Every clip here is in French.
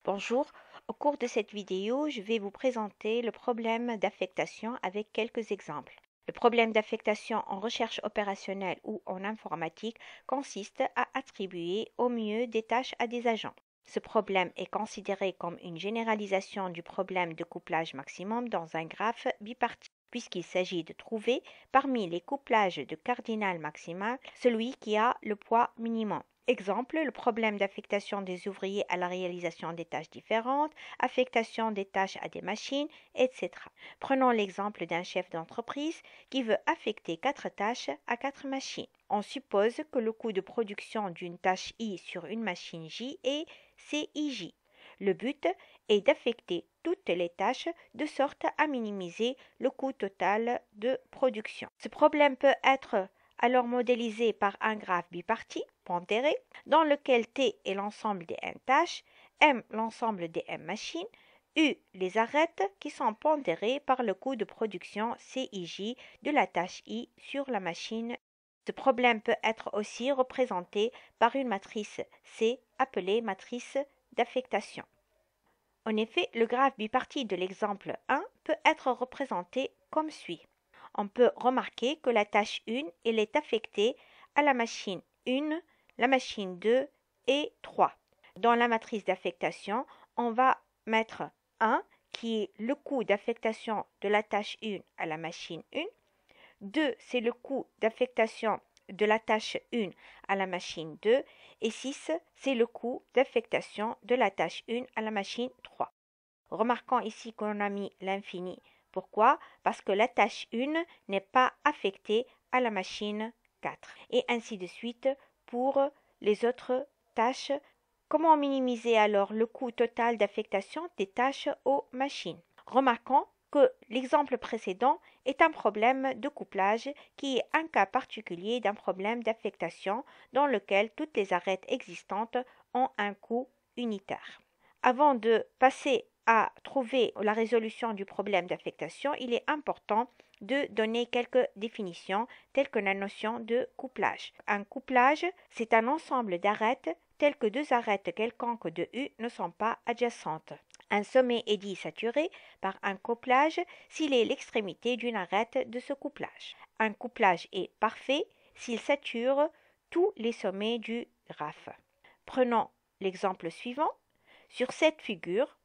Bonjour, au cours de cette vidéo, je vais vous présenter le problème d'affectation avec quelques exemples. Le problème d'affectation en recherche opérationnelle ou en informatique consiste à attribuer au mieux des tâches à des agents. Ce problème est considéré comme une généralisation du problème de couplage maximum dans un graphe bipartite, puisqu'il s'agit de trouver parmi les couplages de cardinal maximal celui qui a le poids minimum. Exemple, le problème d'affectation des ouvriers à la réalisation des tâches différentes, affectation des tâches à des machines, etc. Prenons l'exemple d'un chef d'entreprise qui veut affecter 4 tâches à 4 machines. On suppose que le coût de production d'une tâche I sur une machine J est CIJ. Le but est d'affecter toutes les tâches de sorte à minimiser le coût total de production. Ce problème peut être alors modélisé par un graphe bipartite pondéré dans lequel T est l'ensemble des n tâches, M l'ensemble des m machines, U les arêtes qui sont pondérées par le coût de production CIJ de la tâche I sur la machine. Ce problème peut être aussi représenté par une matrice C appelée matrice d'affectation. En effet, le graphe bipartite de l'exemple 1 peut être représenté comme suit. On peut remarquer que la tâche 1 elle est affectée à la machine 1, la machine 2 et 3. Dans la matrice d'affectation, on va mettre 1 qui est le coût d'affectation de la tâche 1 à la machine 1. 2, c'est le coût d'affectation de la tâche 1 à la machine 2 et 6, c'est le coût d'affectation de la tâche 1 à la machine 3. Remarquons ici qu'on a mis l'infini. Pourquoi? Parce que la tâche 1 n'est pas affectée à la machine 4. Et ainsi de suite pour les autres tâches. Comment minimiser alors le coût total d'affectation des tâches aux machines? Remarquons que l'exemple précédent est un problème de couplage qui est un cas particulier d'un problème d'affectation dans lequel toutes les arêtes existantes ont un coût unitaire. Avant de passer à trouver la résolution du problème d'affectation, il est important de donner quelques définitions telles que la notion de couplage. Un couplage, c'est un ensemble d'arêtes telles que deux arêtes quelconques de U ne sont pas adjacentes. Un sommet est dit saturé par un couplage s'il est l'extrémité d'une arête de ce couplage. Un couplage est parfait s'il sature tous les sommets du graphe. Prenons l'exemple suivant. Sur cette figure,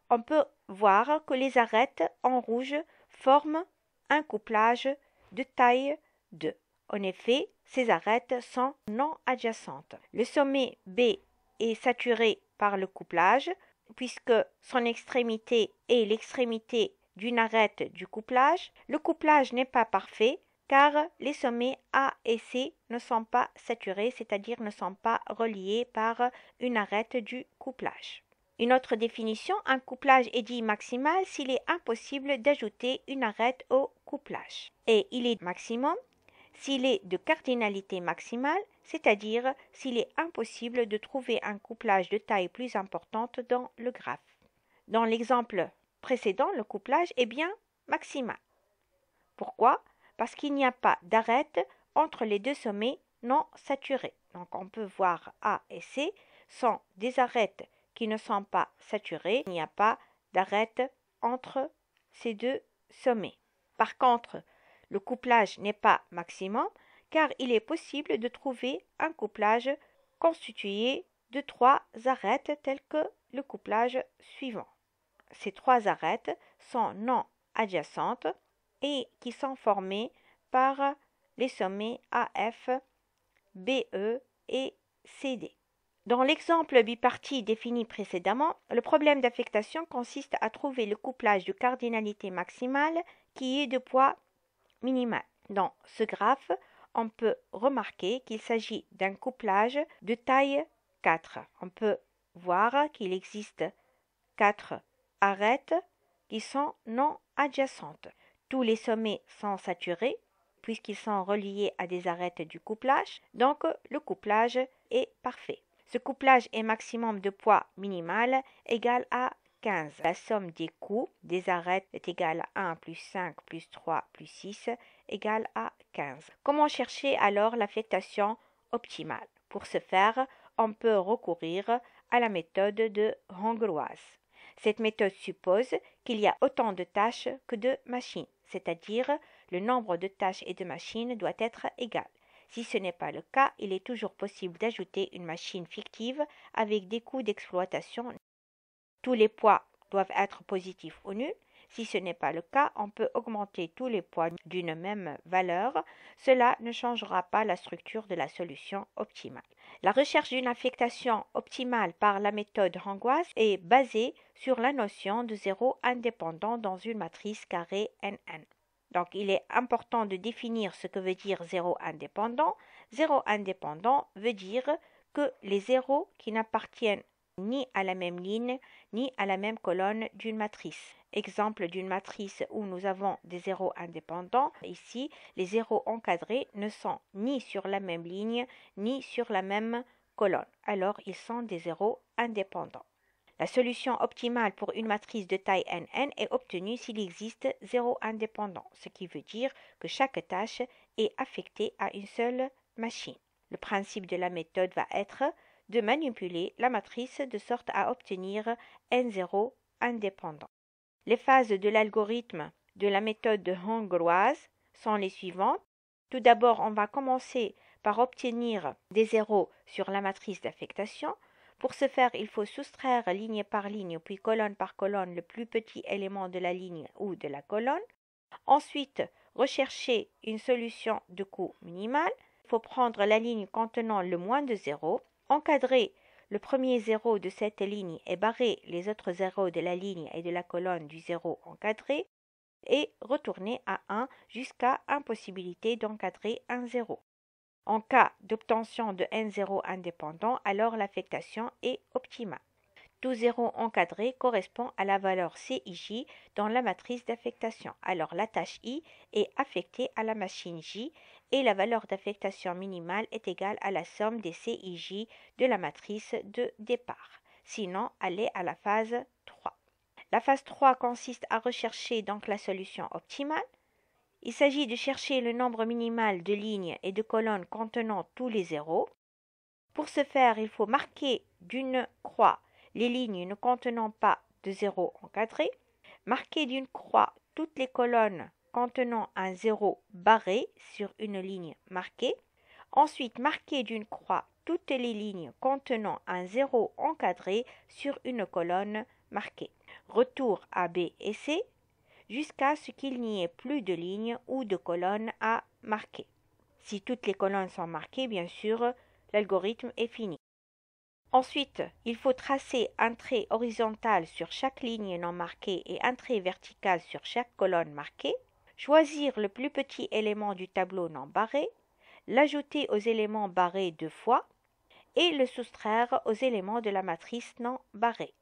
on peut voir que les arêtes en rouge forment un couplage de taille 2. En effet, ces arêtes sont non adjacentes. Le sommet B est saturé par le couplage puisque son extrémité est l'extrémité d'une arête du couplage. Le couplage n'est pas parfait car les sommets A et C ne sont pas saturés, c'est-à-dire ne sont pas reliés par une arête du couplage. Une autre définition, un couplage est dit maximal s'il est impossible d'ajouter une arête au couplage. Et il est maximum s'il est de cardinalité maximale, c'est-à-dire s'il est impossible de trouver un couplage de taille plus importante dans le graphe. Dans l'exemple précédent, le couplage est bien maximal. Pourquoi? Parce qu'il n'y a pas d'arête entre les deux sommets non saturés. Donc on peut voir A et C sont des arêtes qui ne sont pas saturées. Il n'y a pas d'arête entre ces deux sommets. Par contre, le couplage n'est pas maximum car il est possible de trouver un couplage constitué de trois arêtes telles que le couplage suivant. Ces trois arêtes sont non adjacentes et qui sont formées par les sommets AF, BE et CD. Dans l'exemple bipartite défini précédemment, le problème d'affectation consiste à trouver le couplage de cardinalité maximale qui est de poids minimal. Dans ce graphe, on peut remarquer qu'il s'agit d'un couplage de taille 4. On peut voir qu'il existe 4 arêtes qui sont non adjacentes. Tous les sommets sont saturés puisqu'ils sont reliés à des arêtes du couplage, donc le couplage est parfait. Ce couplage est maximum de poids minimal égal à 15. La somme des coûts des arêtes est égale à 1 plus 5 plus 3 plus 6 égale à 15. Comment chercher alors l'affectation optimale? Pour ce faire, on peut recourir à la méthode de hongroise. Cette méthode suppose qu'il y a autant de tâches que de machines, c'est-à-dire le nombre de tâches et de machines doit être égal. Si ce n'est pas le cas, il est toujours possible d'ajouter une machine fictive avec des coûts d'exploitation. Tous les poids doivent être positifs ou nuls. Si ce n'est pas le cas, on peut augmenter tous les poids d'une même valeur. Cela ne changera pas la structure de la solution optimale. La recherche d'une affectation optimale par la méthode hongroise est basée sur la notion de zéro indépendant dans une matrice carrée NN. Donc, il est important de définir ce que veut dire zéro indépendant. Zéro indépendant veut dire que les zéros qui n'appartiennent ni à la même ligne, ni à la même colonne d'une matrice. Exemple d'une matrice où nous avons des zéros indépendants. Ici, les zéros encadrés ne sont ni sur la même ligne, ni sur la même colonne. Alors, ils sont des zéros indépendants. La solution optimale pour une matrice de taille NN est obtenue s'il existe zéro indépendant, ce qui veut dire que chaque tâche est affectée à une seule machine. Le principe de la méthode va être de manipuler la matrice de sorte à obtenir N0 indépendant. Les phases de l'algorithme de la méthode de hongroise sont les suivantes. Tout d'abord, on va commencer par obtenir des zéros sur la matrice d'affectation. Pour ce faire, il faut soustraire ligne par ligne, puis colonne par colonne, le plus petit élément de la ligne ou de la colonne. Ensuite, rechercher une solution de coût minimal. Il faut prendre la ligne contenant le moins de 0, encadrer le premier zéro de cette ligne et barrer les autres zéros de la ligne et de la colonne du zéro encadré, et retourner à 1 jusqu'à impossibilité d'encadrer un zéro. En cas d'obtention de N0 indépendant, alors l'affectation est optimale. Tout zéro encadré correspond à la valeur CIJ dans la matrice d'affectation. Alors la tâche I est affectée à la machine J et la valeur d'affectation minimale est égale à la somme des CIJ de la matrice de départ. Sinon, elle est à la phase 3. La phase 3 consiste à rechercher donc la solution optimale. Il s'agit de chercher le nombre minimal de lignes et de colonnes contenant tous les zéros. Pour ce faire, il faut marquer d'une croix les lignes ne contenant pas de zéro encadré, marquer d'une croix toutes les colonnes contenant un zéro barré sur une ligne marquée, ensuite marquer d'une croix toutes les lignes contenant un zéro encadré sur une colonne marquée. Retour à B et C, jusqu'à ce qu'il n'y ait plus de lignes ou de colonnes à marquer. Si toutes les colonnes sont marquées, bien sûr, l'algorithme est fini. Ensuite, il faut tracer un trait horizontal sur chaque ligne non marquée et un trait vertical sur chaque colonne marquée, choisir le plus petit élément du tableau non barré, l'ajouter aux éléments barrés 2 fois et le soustraire aux éléments de la matrice non barrée.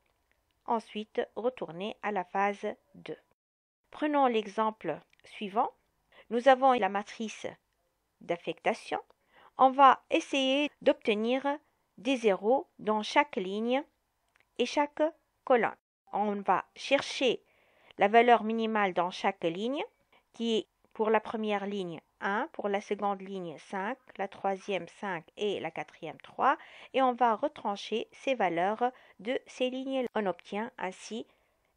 Ensuite, retourner à la phase 2. Prenons l'exemple suivant. Nous avons la matrice d'affectation. On va essayer d'obtenir des zéros dans chaque ligne et chaque colonne. On va chercher la valeur minimale dans chaque ligne, qui est pour la première ligne 1, pour la seconde ligne 5, la troisième 5 et la quatrième 3, et on va retrancher ces valeurs de ces lignes. On obtient ainsi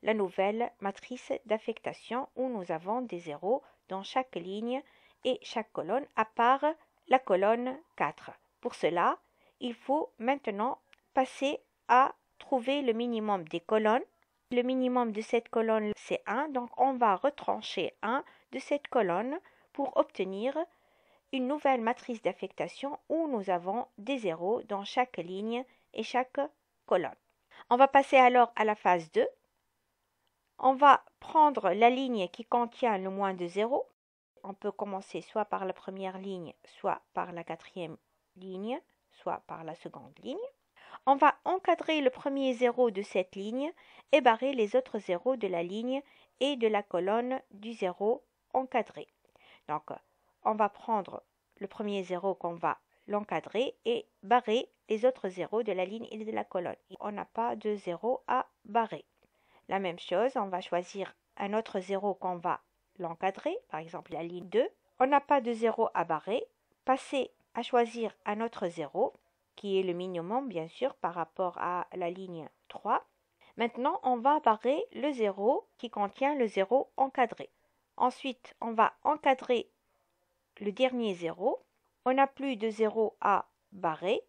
la nouvelle matrice d'affectation où nous avons des zéros dans chaque ligne et chaque colonne, à part la colonne 4. Pour cela, il faut maintenant passer à trouver le minimum des colonnes. Le minimum de cette colonne, c'est 1, donc on va retrancher 1 de cette colonne pour obtenir une nouvelle matrice d'affectation où nous avons des zéros dans chaque ligne et chaque colonne. On va passer alors à la phase 2. On va prendre la ligne qui contient le moins de 0. On peut commencer soit par la première ligne, soit par la quatrième ligne, soit par la seconde ligne. On va encadrer le premier zéro de cette ligne et barrer les autres zéros de la ligne et de la colonne du zéro encadré. Donc, on va prendre le premier zéro qu'on va l'encadrer et barrer les autres zéros de la ligne et de la colonne. On n'a pas de zéro à barrer. La même chose, on va choisir un autre zéro qu'on va l'encadrer, par exemple la ligne 2. On n'a pas de zéro à barrer. Passer à choisir un autre zéro qui est le minimum, bien sûr, par rapport à la ligne 3. Maintenant, on va barrer le 0 qui contient le 0 encadré. Ensuite, on va encadrer le dernier 0. On n'a plus de 0 à barrer.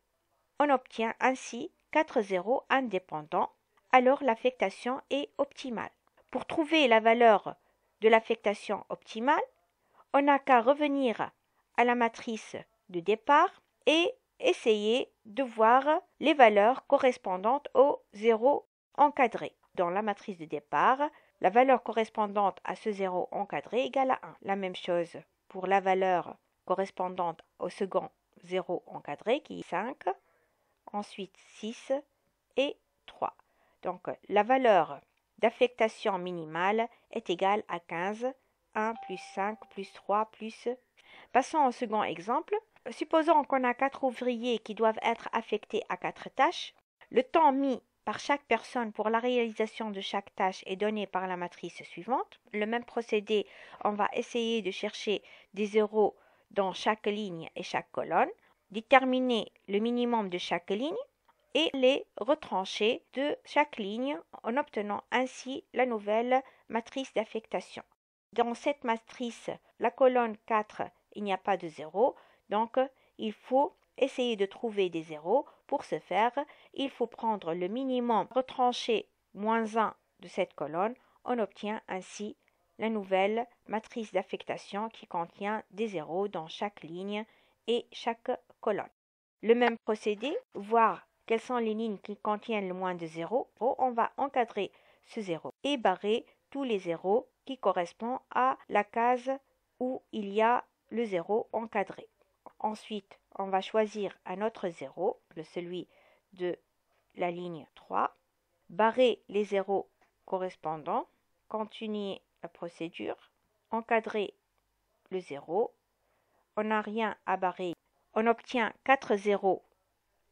On obtient ainsi 4 zéros indépendants. Alors, l'affectation est optimale. Pour trouver la valeur de l'affectation optimale, on n'a qu'à revenir à la matrice de départ et essayer de voir les valeurs correspondantes au 0 encadré. Dans la matrice de départ, la valeur correspondante à ce 0 encadré égale à 1. La même chose pour la valeur correspondante au second 0 encadré qui est 5, ensuite 6 et 3. Donc la valeur d'affectation minimale est égale à 15, 1 plus 5 plus 3 plus... Passons au second exemple. Supposons qu'on a 4 ouvriers qui doivent être affectés à 4 tâches. Le temps mis par chaque personne pour la réalisation de chaque tâche est donné par la matrice suivante. Le même procédé, on va essayer de chercher des zéros dans chaque ligne et chaque colonne, déterminer le minimum de chaque ligne et les retrancher de chaque ligne en obtenant ainsi la nouvelle matrice d'affectation. Dans cette matrice, la colonne 4, il n'y a pas de zéro, donc il faut essayer de trouver des zéros. Pour ce faire, il faut prendre le minimum retranché moins 1 de cette colonne. On obtient ainsi la nouvelle matrice d'affectation qui contient des zéros dans chaque ligne et chaque colonne. Le même procédé, voir quelles sont les lignes qui contiennent le moins de 0. On va encadrer ce 0 et barrer tous les zéros qui correspondent à la case où il y a le 0 encadré. Ensuite, on va choisir un autre 0, celui de la ligne 3, barrer les zéros correspondants, continuer la procédure, encadrer le 0, on n'a rien à barrer, on obtient 4 zéros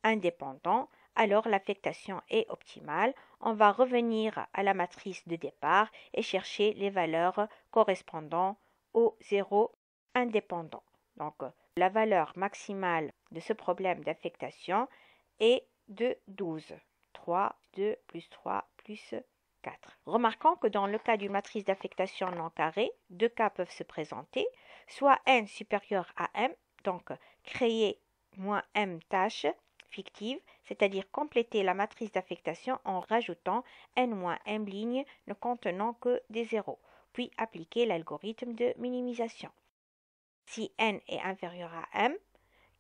indépendants, alors l'affectation est optimale. On va revenir à la matrice de départ et chercher les valeurs correspondant aux zéros indépendants. Donc, la valeur maximale de ce problème d'affectation est de 12. 3, 2 plus 3 plus 4. Remarquons que dans le cas d'une matrice d'affectation non carrée, deux cas peuvent se présenter, soit n supérieur à m, donc créer moins m tâches fictives, c'est-à-dire compléter la matrice d'affectation en rajoutant n-m lignes ne contenant que des zéros, puis appliquer l'algorithme de minimisation. Si n est inférieur à m,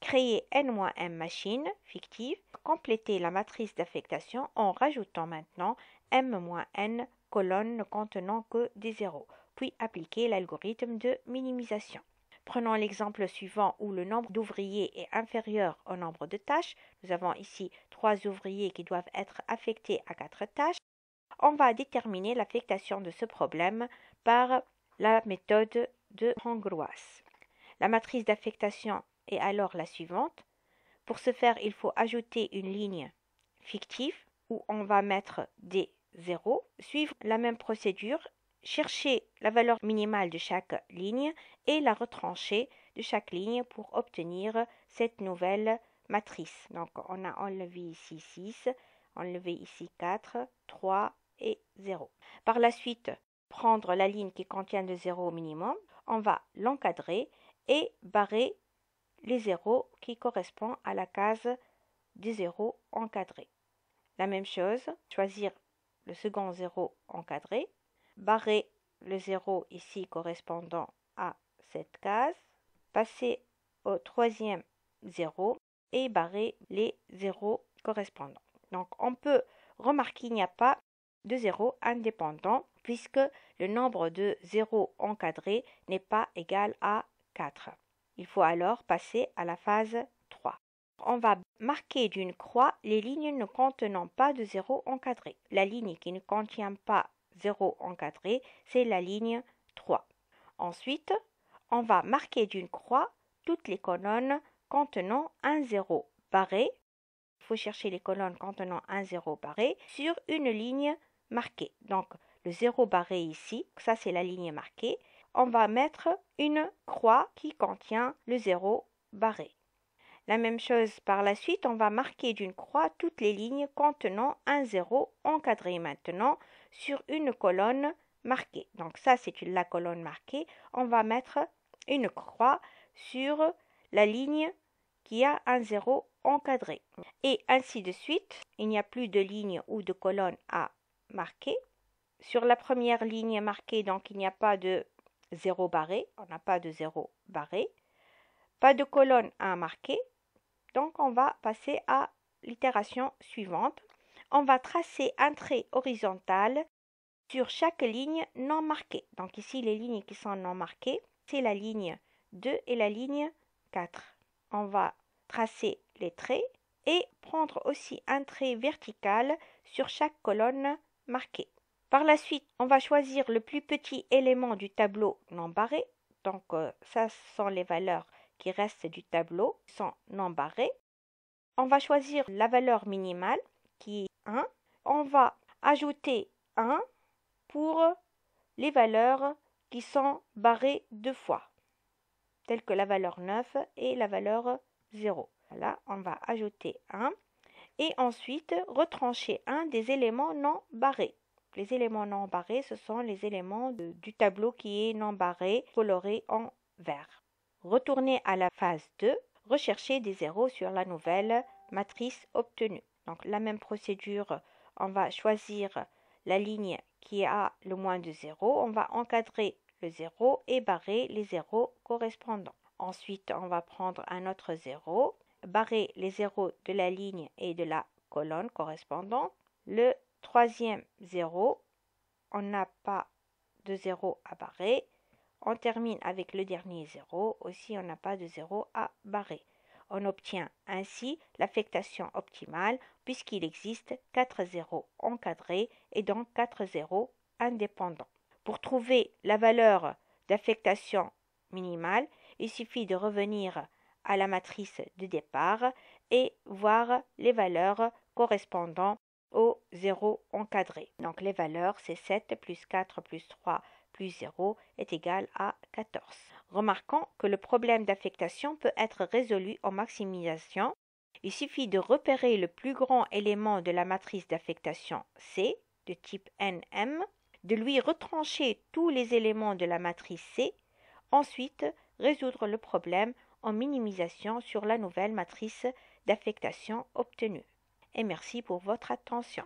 créer n-m machines fictives, compléter la matrice d'affectation en rajoutant maintenant m-n colonnes ne contenant que des zéros, puis appliquer l'algorithme de minimisation. Prenons l'exemple suivant où le nombre d'ouvriers est inférieur au nombre de tâches. Nous avons ici 3 ouvriers qui doivent être affectés à 4 tâches. On va déterminer l'affectation de ce problème par la méthode de Langlois. La matrice d'affectation est alors la suivante. Pour ce faire, il faut ajouter une ligne fictive où on va mettre des zéros, suivre la même procédure, chercher la valeur minimale de chaque ligne et la retrancher de chaque ligne pour obtenir cette nouvelle matrice. Donc, on a enlevé ici 6, enlevé ici 4, 3 et 0. Par la suite, prendre la ligne qui contient le 0 au minimum, on va l'encadrer et barrer les zéros qui correspondent à la case des zéros encadrés. La même chose, choisir le second 0 encadré, barrer le 0 ici correspondant à cette case, passer au troisième 0 et barrer les zéros correspondants. Donc on peut remarquer qu'il n'y a pas de zéro indépendant puisque le nombre de zéros encadrés n'est pas égal à 4. Il faut alors passer à la phase 3. On va marquer d'une croix les lignes ne contenant pas de zéro encadré. La ligne qui ne contient pas 0 encadré, c'est la ligne 3. Ensuite, on va marquer d'une croix toutes les colonnes contenant un 0 barré. Il faut chercher les colonnes contenant un 0 barré sur une ligne marquée. Donc, le 0 barré ici, ça c'est la ligne marquée. On va mettre une croix qui contient le 0 barré. La même chose par la suite, on va marquer d'une croix toutes les lignes contenant un 0 encadré maintenant sur une colonne marquée. Donc ça, c'est la colonne marquée. On va mettre une croix sur la ligne qui a un 0 encadré. Et ainsi de suite, il n'y a plus de ligne ou de colonne à marquer. Sur la première ligne marquée, donc il n'y a pas de 0 barré, on n'a pas de 0 barré. Pas de colonne à marquer. Donc, on va passer à l'itération suivante. On va tracer un trait horizontal sur chaque ligne non marquée. Donc, ici, les lignes qui sont non marquées, c'est la ligne 2 et la ligne 4. On va tracer les traits et prendre aussi un trait vertical sur chaque colonne marquée. Par la suite, on va choisir le plus petit élément du tableau non barré. Donc, ça, ce sont les valeurs qui restent du tableau, sont non barrés. On va choisir la valeur minimale qui est 1. On va ajouter 1 pour les valeurs qui sont barrées deux fois, telles que la valeur 9 et la valeur 0. Voilà, on va ajouter 1 et ensuite retrancher un des éléments non barrés. Les éléments non barrés, ce sont les éléments du tableau qui est non barré, coloré en vert. Retournez à la phase 2, rechercher des zéros sur la nouvelle matrice obtenue. Donc la même procédure, on va choisir la ligne qui a le moins de 0, on va encadrer le 0 et barrer les zéros correspondants. Ensuite, on va prendre un autre 0, barrer les zéros de la ligne et de la colonne correspondante. Le troisième 0, on n'a pas de 0 à barrer. On termine avec le dernier 0, aussi on n'a pas de 0 à barrer. On obtient ainsi l'affectation optimale puisqu'il existe 4 zéros encadrés et donc 4 zéros indépendants. Pour trouver la valeur d'affectation minimale, il suffit de revenir à la matrice de départ et voir les valeurs correspondant aux zéros encadrés. Donc les valeurs, c'est 7 plus 4 plus 3 plus 0 est égal à 14. Remarquons que le problème d'affectation peut être résolu en maximisation. Il suffit de repérer le plus grand élément de la matrice d'affectation C, de type NM, de lui retrancher tous les éléments de la matrice C, ensuite résoudre le problème en minimisation sur la nouvelle matrice d'affectation obtenue. Et merci pour votre attention.